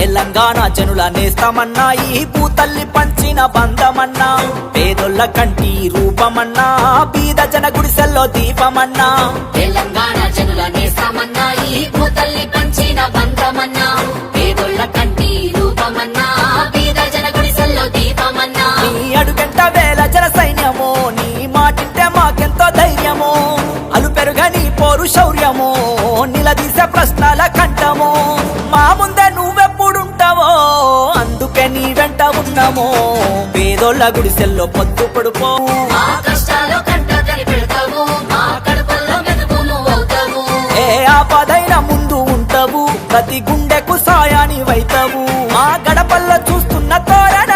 తెలంగాణ జనుల నేస్తమన్నా ఈ భూతల్లి పంచిన బంధమన్నా పేదొల్ల కంటి రూపమన్నా బీద జన గుడిసెల్లో దీపమన్నా తెలంగాణ జనుల నేస్తమన్నా ఈ భూతల్లి పంచిన బంధమన్నా పేదొల్ల కంటి రూపమన్నా బీద జన గుడిసెల్లో దీపమన్నా నీ అడుగంట వేల జన సైన్యమో నీ మాటింటే మాకెంతో ధైర్యమో అలు పెరుగని పోరు శౌర్యమో నిలదీసే ప్రశ్నల కంఠమో మా ముందే నువ్వెప్పుడుంటావో అందుకే నీ వెంట ఉన్నామో పేదోళ్ళ గుడిసెల్లో పొద్దు పొడుపో మా కష్టాలు కంట కనిపెడతావు మా కడుపుల్లో మెతుకు నువ్వవుతావు ఏ ఆపదైన ముందు ఉంటావు ప్రతి గుండెకు సాయాని వైతావు మా గడపల్లో చూస్తున్న తోరణ